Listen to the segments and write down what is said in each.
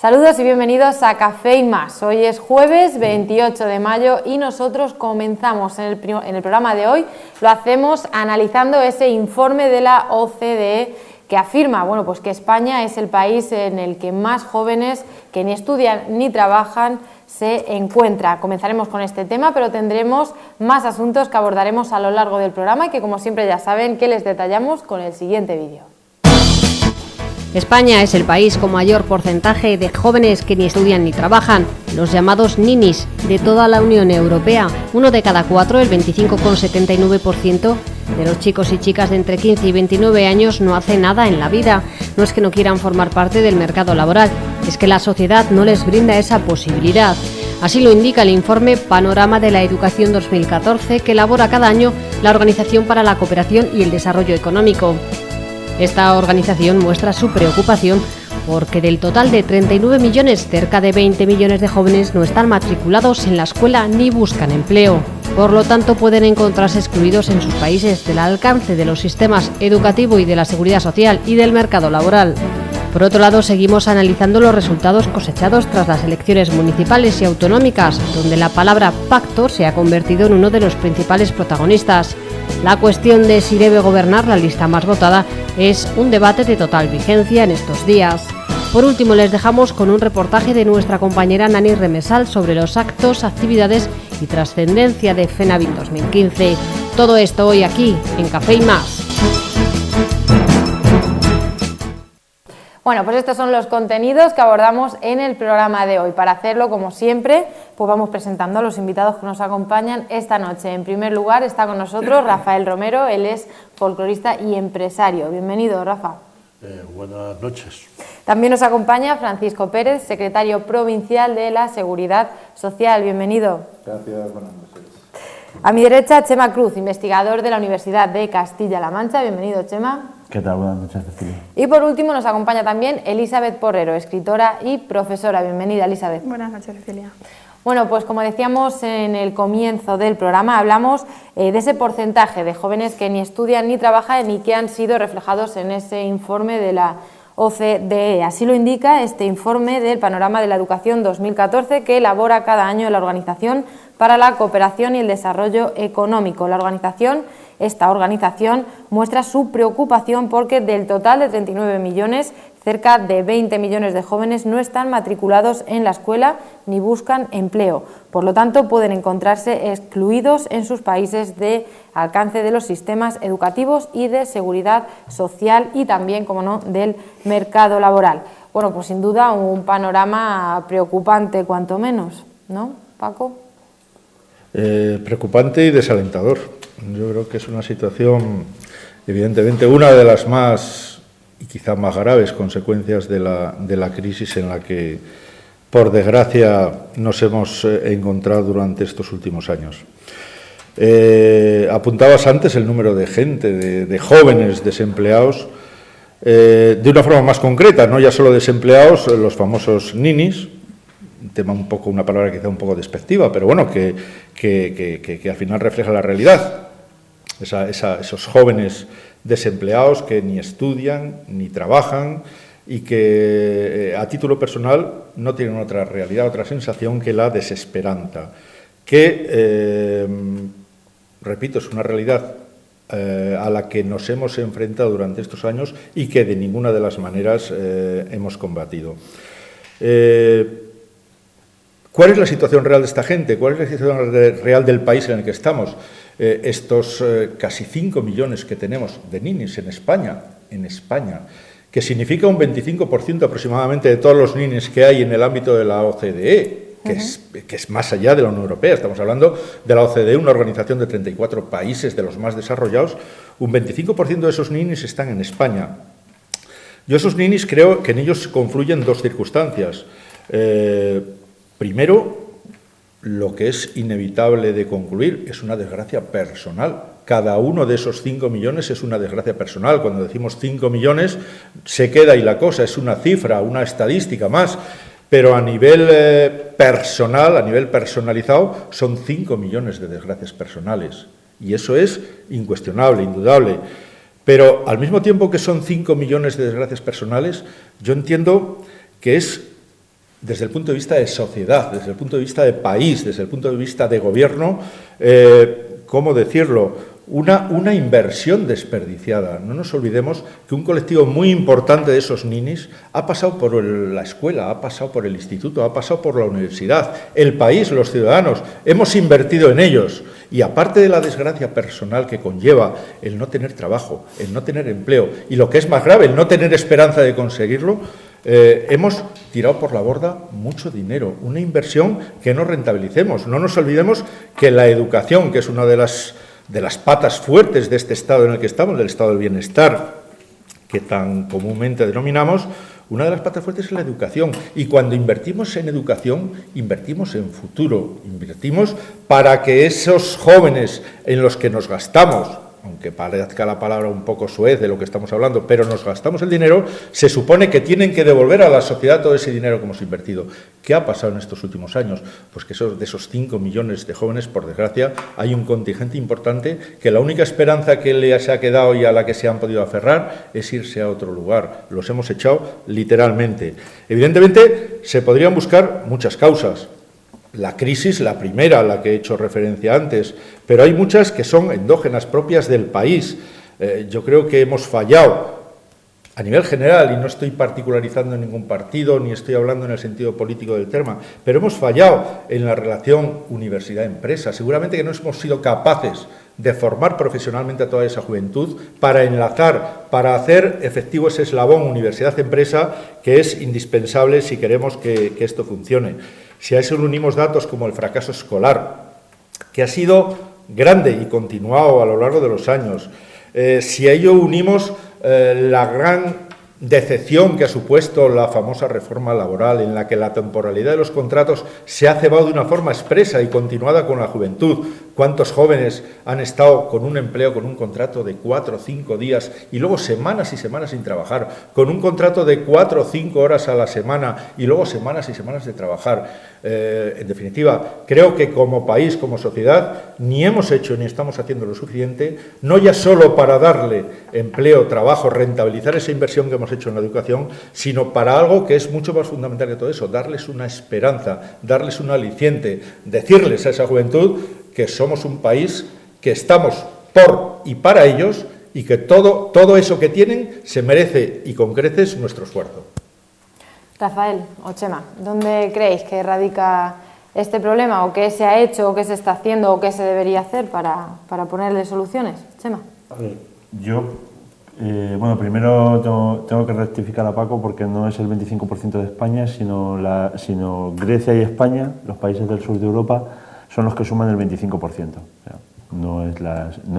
Saludos y bienvenidos a Café y Más. Hoy es jueves 28 de mayo y nosotros comenzamos en el programa de hoy. Lo hacemos analizando ese informe de la OCDE que afirma pues que España es el país en el que más jóvenes que ni estudian ni trabajan se encuentra. Comenzaremos con este tema, pero tendremos más asuntos que abordaremos a lo largo del programa y que, como siempre, ya saben que les detallamos con el siguiente vídeo. España es el país con mayor porcentaje de jóvenes que ni estudian ni trabajan, los llamados ninis, de toda la Unión Europea. 1 de cada 4, el 25,79% de los chicos y chicas de entre 15 y 29 años no hace nada en la vida. No es que no quieran formar parte del mercado laboral, es que la sociedad no les brinda esa posibilidad. Así lo indica el informe Panorama de la Educación 2014 que elabora cada año la Organización para la Cooperación y el Desarrollo Económico. Esta organización muestra su preocupación porque del total de 39 millones, cerca de 20 millones de jóvenes no están matriculados en la escuela ni buscan empleo. Por lo tanto, pueden encontrarse excluidos en sus países del alcance de los sistemas educativo y de la seguridad social y del mercado laboral. Por otro lado, seguimos analizando los resultados cosechados tras las elecciones municipales y autonómicas, donde la palabra pacto se ha convertido en uno de los principales protagonistas. La cuestión de si debe gobernar la lista más votada es un debate de total vigencia en estos días. Por último, les dejamos con un reportaje de nuestra compañera Nani Remesal sobre los actos, actividades y trascendencia de FENAVIT 2015. Todo esto hoy aquí, en Café y Más. Bueno, pues estos son los contenidos que abordamos en el programa de hoy. Para hacerlo, como siempre, pues vamos presentando a los invitados que nos acompañan esta noche. En primer lugar está con nosotros Rafael Romero, él es folclorista y empresario. Bienvenido, Rafa. Buenas noches. También nos acompaña Francisco Pérez, secretario provincial de la Seguridad Social. Bienvenido. Gracias, buenas noches. A mi derecha, Chema Cruz, investigador de la Universidad de Castilla-La Mancha. Bienvenido, Chema. ¿Qué tal? Buenas noches, Cecilia. Y por último nos acompaña también Elizabeth Porrero, escritora y profesora. Bienvenida, Elizabeth. Buenas noches, Cecilia. Bueno, pues como decíamos en el comienzo del programa, hablamos de ese porcentaje de jóvenes que ni estudian ni trabajan y que han sido reflejados en ese informe de la OCDE. Así lo indica este informe del Panorama de la Educación 2014 que elabora cada año la Organización para la Cooperación y el Desarrollo Económico. Esta organización muestra su preocupación porque del total de 39 millones, cerca de 20 millones de jóvenes no están matriculados en la escuela ni buscan empleo. Por lo tanto, pueden encontrarse excluidos en sus países de alcance de los sistemas educativos y de seguridad social y también, como no, del mercado laboral. Bueno, pues sin duda un panorama preocupante, cuanto menos, ¿no, Paco? Preocupante y desalentador. Yo creo que es una situación, evidentemente, una de las más y quizá más graves consecuencias de la crisis en la que, por desgracia, nos hemos encontrado durante estos últimos años. Apuntabas antes el número de gente, de jóvenes desempleados, de una forma más concreta, no ya solo desempleados, los famosos ninis, un tema una palabra quizá un poco despectiva, pero bueno, que al final refleja la realidad. Esos jóvenes desempleados que ni estudian ni trabajan y que a título personal no tienen otra realidad, otra sensación que la desesperanza, que, repito, es una realidad a la que nos hemos enfrentado durante estos años y que de ninguna de las maneras hemos combatido. ¿Cuál es la situación real de esta gente? ¿Cuál es la situación real del país en el que estamos? Estos casi 5 millones que tenemos de ninis en España, que significa un 25% aproximadamente de todos los ninis que hay en el ámbito de la OCDE, que es más allá de la Unión Europea. Estamos hablando de la OCDE, una organización de 34 países de los más desarrollados. Un 25% de esos ninis están en España. Yo esos ninis creo que en ellos confluyen dos circunstancias. Primero, lo que es inevitable de concluir es una desgracia personal. Cada uno de esos 5 millones es una desgracia personal. Cuando decimos 5 millones se queda ahí la cosa, es una cifra, una estadística más, pero a nivel personal, a nivel personalizado, son 5 millones de desgracias personales. Y eso es incuestionable, indudable. Pero al mismo tiempo que son 5 millones de desgracias personales, yo entiendo que es desde el punto de vista de sociedad, desde el punto de vista de país, desde el punto de vista de gobierno, ¿cómo decirlo?, una inversión desperdiciada. No nos olvidemos que un colectivo muy importante de esos ninis ha pasado por la escuela, ha pasado por el instituto, ha pasado por la universidad. El país, los ciudadanos, hemos invertido en ellos. Y aparte de la desgracia personal que conlleva el no tener trabajo, el no tener empleo y lo que es más grave, el no tener esperanza de conseguirlo, hemos tirado por la borda mucho dinero, una inversión que no rentabilicemos. No nos olvidemos que la educación, que es una de las patas fuertes de este estado en el que estamos, del estado del bienestar, que tan comúnmente denominamos, una de las patas fuertes es la educación. Y cuando invertimos en educación, invertimos en futuro, invertimos para que esos jóvenes en los que nos gastamos, aunque parezca la palabra un poco soez de lo que estamos hablando, pero nos gastamos el dinero, se supone que tienen que devolver a la sociedad todo ese dinero que hemos invertido. ¿Qué ha pasado en estos últimos años? Pues que de esos 5 millones de jóvenes, por desgracia, hay un contingente importante que la única esperanza que les ha quedado y a la que se han podido aferrar es irse a otro lugar. Los hemos echado literalmente. Evidentemente, se podrían buscar muchas causas. La crisis, la primera, la que he hecho referencia antes, pero hay muchas que son endógenas, propias del país. Yo creo que hemos fallado a nivel general, y no estoy particularizando en ningún partido, ni estoy hablando en el sentido político del tema, pero hemos fallado en la relación universidad-empresa. Seguramente que no hemos sido capaces de formar profesionalmente a toda esa juventud para enlazar, para hacer efectivo ese eslabón universidad-empresa que es indispensable si queremos que esto funcione. Si a eso le unimos datos como el fracaso escolar, que ha sido grande y continuado a lo largo de los años, si a ello unimos la gran decepción que ha supuesto la famosa reforma laboral, en la que la temporalidad de los contratos se ha cebado de una forma expresa y continuada con la juventud. ¿Cuántos jóvenes han estado con un empleo, con un contrato de 4 o 5 días y luego semanas y semanas sin trabajar, con un contrato de 4 o 5 horas a la semana y luego semanas y semanas de trabajar? En definitiva, creo que como país, como sociedad, ni hemos hecho ni estamos haciendo lo suficiente, no ya solo para darle empleo, trabajo, rentabilizar esa inversión que hemos hecho en la educación, sino para algo que es mucho más fundamental que todo eso, darles una esperanza, darles un aliciente, decirles a esa juventud que somos un país, que estamos por y para ellos y que todo eso que tienen se merece y con creces nuestro esfuerzo. Rafael o Chema, ¿dónde creéis que radica este problema? ¿O qué se ha hecho, o qué se está haciendo, o qué se debería hacer para ponerle soluciones? Chema. A ver, yo, bueno, primero tengo que rectificar a Paco porque no es el 25% de España, sino Grecia y España, los países del sur de Europa, son los que suman el 25%. O sea, no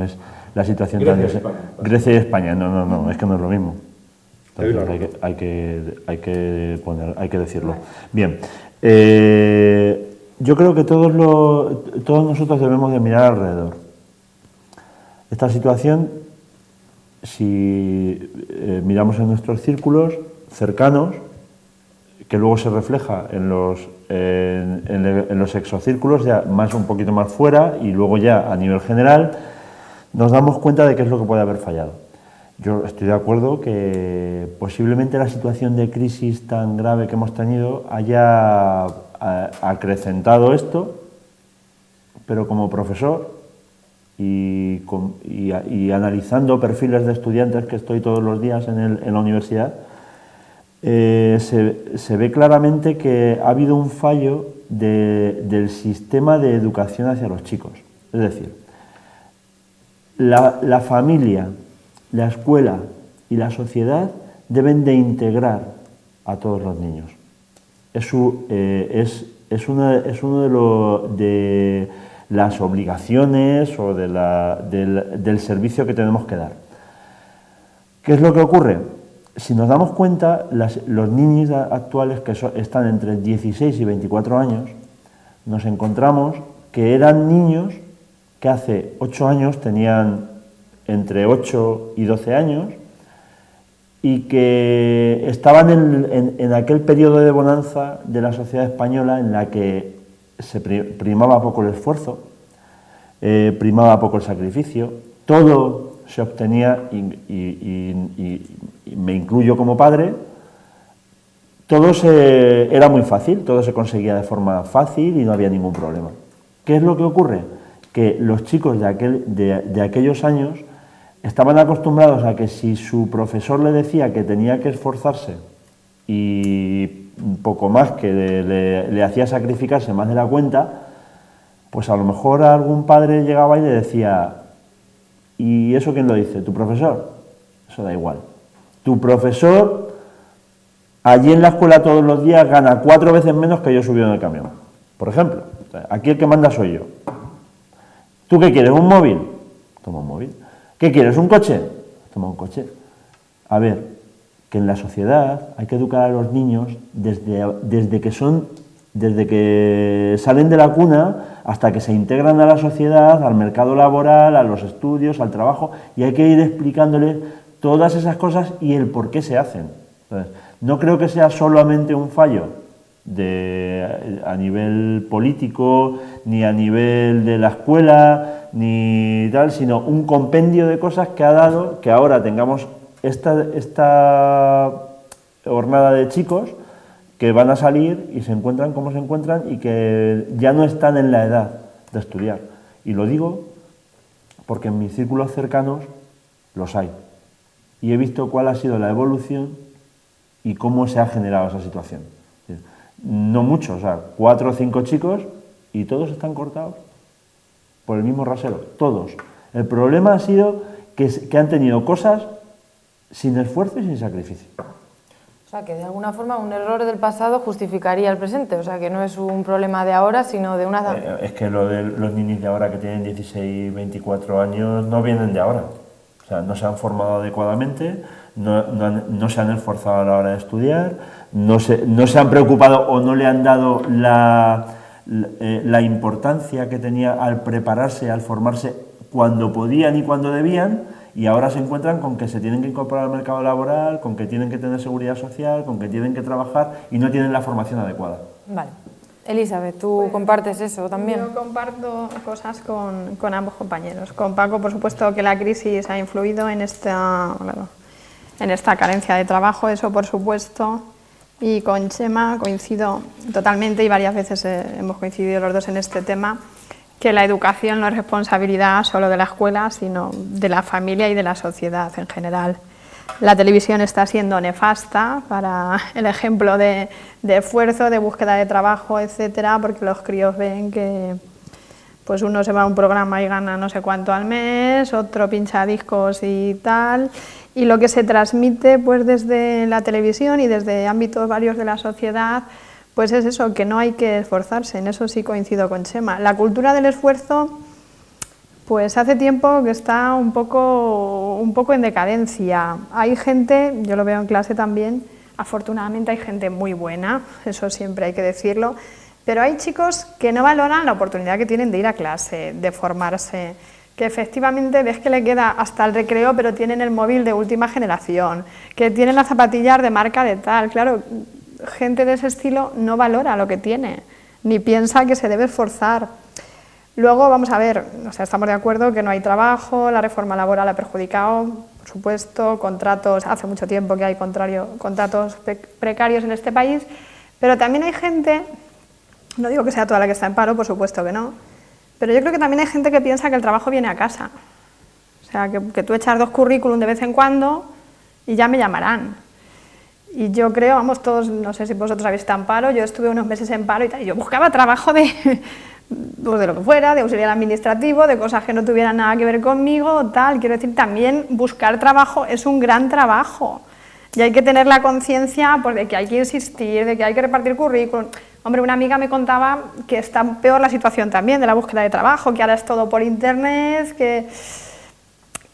es la situación tan... Grecia y España, no, es que no es lo mismo. Entonces, hay que decirlo. Bien, yo creo que todos nosotros debemos de mirar alrededor. Esta situación, si miramos en nuestros círculos cercanos, que luego se refleja en los exocírculos, ya un poquito más fuera, y luego ya a nivel general, nos damos cuenta de qué es lo que puede haber fallado. Yo estoy de acuerdo que posiblemente la situación de crisis tan grave que hemos tenido haya acrecentado esto, pero como profesor y analizando perfiles de estudiantes, que estoy todos los días en la universidad, se ve claramente que ha habido un fallo del sistema de educación hacia los chicos. Es decir, la familia, la escuela y la sociedad deben de integrar a todos los niños. Es uno de las obligaciones o del servicio que tenemos que dar. ¿Qué es lo que ocurre? Si nos damos cuenta, los niños actuales que están entre 16 y 24 años, nos encontramos que eran niños que hace 8 años tenían entre 8 y 12 años y que estaban en aquel periodo de bonanza de la sociedad española en la que se primaba poco el esfuerzo, primaba poco el sacrificio, todo se obtenía, y me incluyo como padre, era muy fácil, todo se conseguía de forma fácil y no había ningún problema. ¿Qué es lo que ocurre? Que los chicos de aquellos años estaban acostumbrados a que si su profesor le decía que tenía que esforzarse y poco más, que le hacía sacrificarse más de la cuenta, pues a lo mejor algún padre llegaba y le decía: ¿y eso quién lo dice? ¿Tu profesor? Eso da igual. Tu profesor allí en la escuela todos los días gana 4 veces menos que yo subido en el camión, por ejemplo. Aquí el que manda soy yo. ¿Tú qué quieres? ¿Un móvil? Toma un móvil. ¿Qué quieres? ¿Un coche? Toma un coche. A ver, que en la sociedad hay que educar a los niños desde que salen de la cuna hasta que se integran a la sociedad, al mercado laboral, a los estudios, al trabajo, y hay que ir explicándoles todas esas cosas y el por qué se hacen. Entonces, no creo que sea solamente un fallo a nivel político, ni a nivel de la escuela, ni tal, sino un compendio de cosas que ha dado que ahora tengamos esta jornada de chicos que van a salir y se encuentran como se encuentran y que ya no están en la edad de estudiar. Y lo digo porque en mis círculos cercanos los hay. Y he visto cuál ha sido la evolución y cómo se ha generado esa situación. No muchos, o sea, 4 o 5 chicos y todos están cortados por el mismo rasero, todos. El problema ha sido que han tenido cosas sin esfuerzo y sin sacrificio. O sea, que de alguna forma un error del pasado justificaría el presente, o sea, que no es un problema de ahora, sino de una... Es que lo de los niños de ahora que tienen 16, 24 años no vienen de ahora. O sea, no se han formado adecuadamente, no se han esforzado a la hora de estudiar, no se han preocupado o no le han dado la importancia que tenía al prepararse, al formarse cuando podían y cuando debían, y ahora se encuentran con que se tienen que incorporar al mercado laboral, con que tienen que tener seguridad social, con que tienen que trabajar y no tienen la formación adecuada. Vale. Elizabeth, ¿tú compartes eso también? Yo comparto cosas con ambos compañeros. Con Paco, por supuesto, que la crisis ha influido en esta carencia de trabajo, eso por supuesto. Y con Chema coincido totalmente, y varias veces hemos coincidido los dos en este tema, que la educación no es responsabilidad solo de la escuela, sino de la familia y de la sociedad en general. La televisión está siendo nefasta para el ejemplo de esfuerzo, de búsqueda de trabajo, etcétera, porque los críos ven que pues uno se va a un programa y gana no sé cuánto al mes, otro pincha discos y tal, y lo que se transmite pues desde la televisión y desde ámbitos varios de la sociedad, pues es eso, que no hay que esforzarse. En eso sí coincido con Chema. La cultura del esfuerzo, pues hace tiempo que está un poco en decadencia. Hay gente, yo lo veo en clase también, afortunadamente hay gente muy buena, eso siempre hay que decirlo, pero hay chicos que no valoran la oportunidad que tienen de ir a clase, de formarse, que efectivamente ves que le queda hasta el recreo, pero tienen el móvil de última generación, que tienen las zapatillas de marca de tal. Claro, gente de ese estilo no valora lo que tiene, ni piensa que se debe esforzar. Luego, vamos a ver, o sea, estamos de acuerdo que no hay trabajo, la reforma laboral ha perjudicado, por supuesto, contratos, hace mucho tiempo que hay contratos precarios en este país, pero también hay gente, no digo que sea toda la que está en paro, por supuesto que no, pero yo creo que también hay gente que piensa que el trabajo viene a casa. O sea, que tú echas 2 currículum de vez en cuando y ya me llamarán. Y yo creo, vamos, todos, no sé si vosotros habéis estado en paro, yo estuve unos meses en paro y tal, y yo buscaba trabajo de lo que fuera, de auxiliar administrativo, de cosas que no tuvieran nada que ver conmigo, tal. Quiero decir, también buscar trabajo es un gran trabajo. Y hay que tener la conciencia pues, de que hay que insistir, de que hay que repartir currículum. Hombre, una amiga me contaba que está peor la situación también de la búsqueda de trabajo, que ahora es todo por internet, que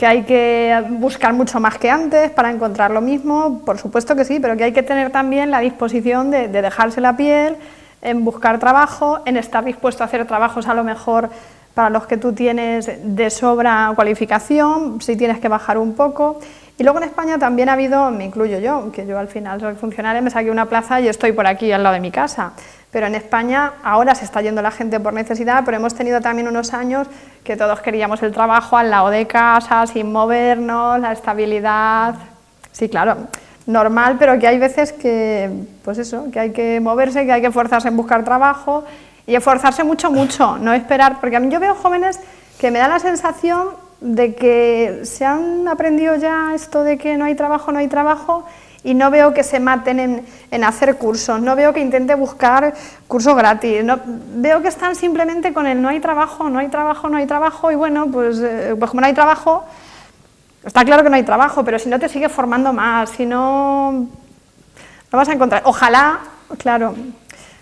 hay que buscar mucho más que antes para encontrar lo mismo. Por supuesto que sí, pero que hay que tener también la disposición de dejarse la piel, en buscar trabajo, en estar dispuesto a hacer trabajos a lo mejor para los que tú tienes de sobra cualificación, si tienes que bajar un poco. Y luego en España también ha habido, me incluyo yo, que yo al final soy funcionaria, me saqué una plaza y estoy por aquí al lado de mi casa. Pero en España ahora se está yendo la gente por necesidad, pero hemos tenido también unos años que todos queríamos el trabajo al lado de casa, sin movernos, la estabilidad. Sí, claro, normal, pero que hay veces que, pues eso, que hay que moverse, que hay que esforzarse en buscar trabajo y esforzarse mucho, no esperar, porque a mí yo veo jóvenes que me da la sensación de que se han aprendido ya esto de que no hay trabajo, y no veo que se maten en hacer cursos, no veo que intente buscar cursos gratis, no, veo que están simplemente con el no hay trabajo, y bueno, pues como no hay trabajo, está claro que no hay trabajo, pero si no te sigues formando más, si no vas a encontrar, ojalá, claro,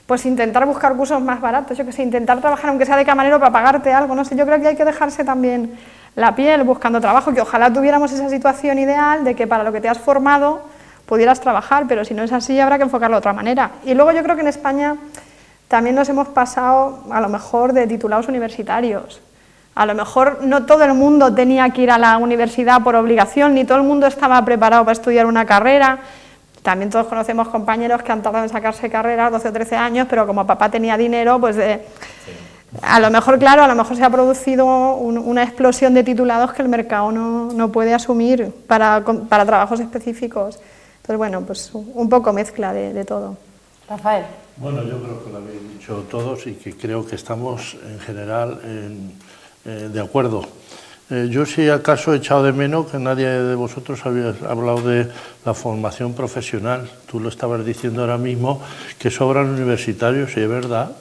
pues intentar buscar cursos más baratos, yo que sé, intentar trabajar aunque sea de camarero para pagarte algo, no sé, yo creo que hay que dejarse también la piel buscando trabajo, que ojalá tuviéramos esa situación ideal de que para lo que te has formado pudieras trabajar, pero si no es así habrá que enfocarlo de otra manera. Y luego yo creo que en España también nos hemos pasado a lo mejor de titulados universitarios. A lo mejor no todo el mundo tenía que ir a la universidad por obligación, ni todo el mundo estaba preparado para estudiar una carrera. También todos conocemos compañeros que han tardado en sacarse carreras 12 o 13 años, pero como papá tenía dinero, pues a lo mejor, claro, a lo mejor se ha producido una explosión de titulados que el mercado no puede asumir para trabajos específicos. Entonces, bueno, pues un poco mezcla de todo. Rafael. Bueno, yo creo que lo habéis dicho todos y que creo que estamos en general de acuerdo. Yo si acaso he echado de menos que nadie de vosotros había hablado de la formación profesional. Tú lo estabas diciendo ahora mismo, que sobran universitarios, y es verdad.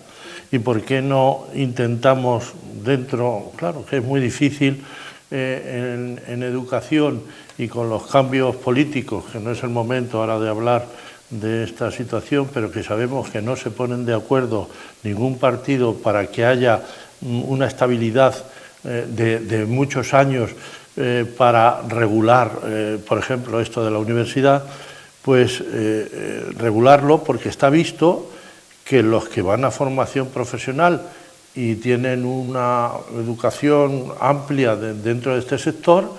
¿Y por qué no intentamos dentro, claro que es muy difícil en educación y con los cambios políticos, que no es el momento ahora de hablar de esta situación, pero que sabemos que no se ponen de acuerdo ningún partido para que haya una estabilidad de muchos años para regular, por ejemplo, esto de la universidad, pues regularlo, porque está visto que los que van a formación profesional y tienen una educación amplia dentro de este sector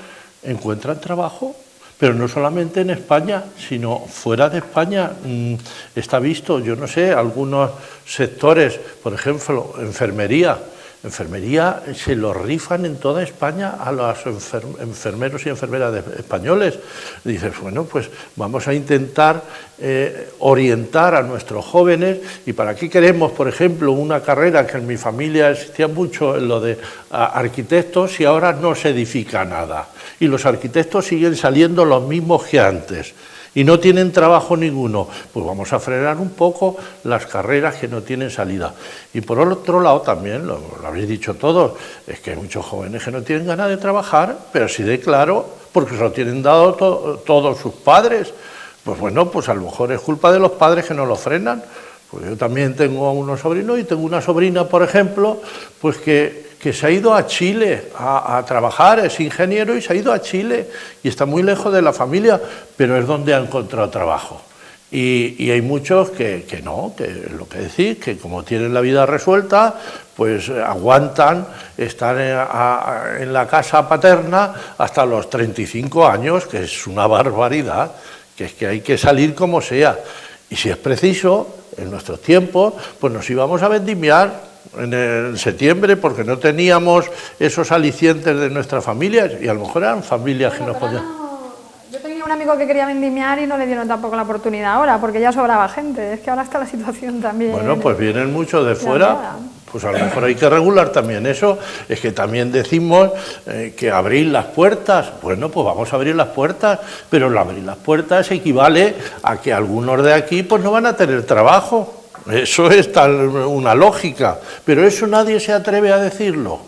encuentran trabajo, pero no solamente en España, sino fuera de España. Está visto, yo no sé, algunos sectores, por ejemplo, enfermería se lo rifan en toda España a los enfermeros y enfermeras españoles. Dices, bueno, pues vamos a intentar orientar a nuestros jóvenes. ¿Y para qué queremos, por ejemplo, una carrera que en mi familia existía mucho, en lo de arquitectos, y ahora no se edifica nada? Y los arquitectos siguen saliendo los mismos que antes y no tienen trabajo ninguno. Pues vamos a frenar un poco las carreras que no tienen salida. Y por otro lado también, lo habéis dicho todos, es que hay muchos jóvenes que no tienen ganas de trabajar, pero sí de claro, porque se lo tienen dado todos sus padres. Pues bueno, pues a lo mejor es culpa de los padres que no lo frenan. Pues yo también tengo unos sobrinos y tengo una sobrina, por ejemplo, pues que se ha ido a Chile a trabajar, es ingeniero y se ha ido a Chile y está muy lejos de la familia, pero es donde ha encontrado trabajo. Y hay muchos que no, que lo que decís, que como tienen la vida resuelta, pues aguantan estar en la casa paterna hasta los 35 años, que es una barbaridad, que es que hay que salir como sea. Y si es preciso, en nuestros tiempos, pues nos íbamos a vendimiar en septiembre porque no teníamos esos alicientes de nuestras familias, y a lo mejor eran familias que no podían. Yo tenía un amigo que quería vendimiar y no le dieron tampoco la oportunidad ahora, porque ya sobraba gente. Es que ahora está la situación también. Bueno, pues vienen muchos de fuera, pues a lo mejor hay que regular también eso. Es que también decimos que abrir las puertas, bueno, pues vamos a abrir las puertas, pero el abrir las puertas equivale a que algunos de aquí pues no van a tener trabajo. Eso es una lógica, pero eso nadie se atreve a decirlo.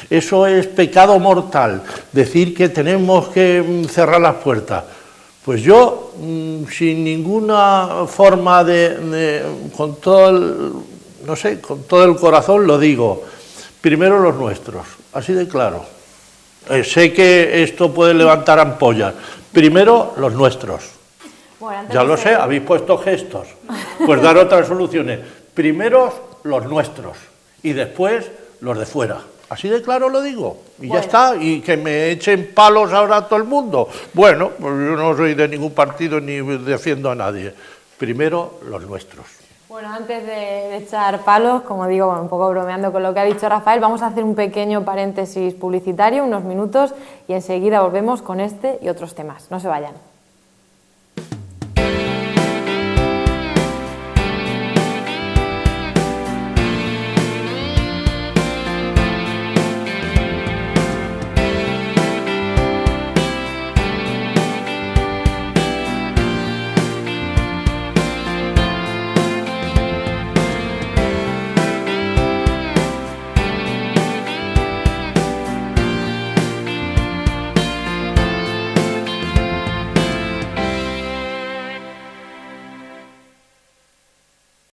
Eso es pecado mortal, decir que tenemos que cerrar las puertas. Pues yo, sin ninguna forma con todo el corazón lo digo, primero los nuestros, así de claro. Sé que esto puede levantar ampollas, primero los nuestros. Bueno, ya lo sé, habéis puesto gestos, pues dar otras soluciones. Primero los nuestros y después los de fuera. Así de claro lo digo, y bueno, ya está, y que me echen palos ahora a todo el mundo. Bueno, pues yo no soy de ningún partido ni defiendo a nadie. Primero los nuestros. Bueno, antes de echar palos, como digo, un poco bromeando con lo que ha dicho Rafael, vamos a hacer un pequeño paréntesis publicitario, unos minutos, y enseguida volvemos con este y otros temas. No se vayan.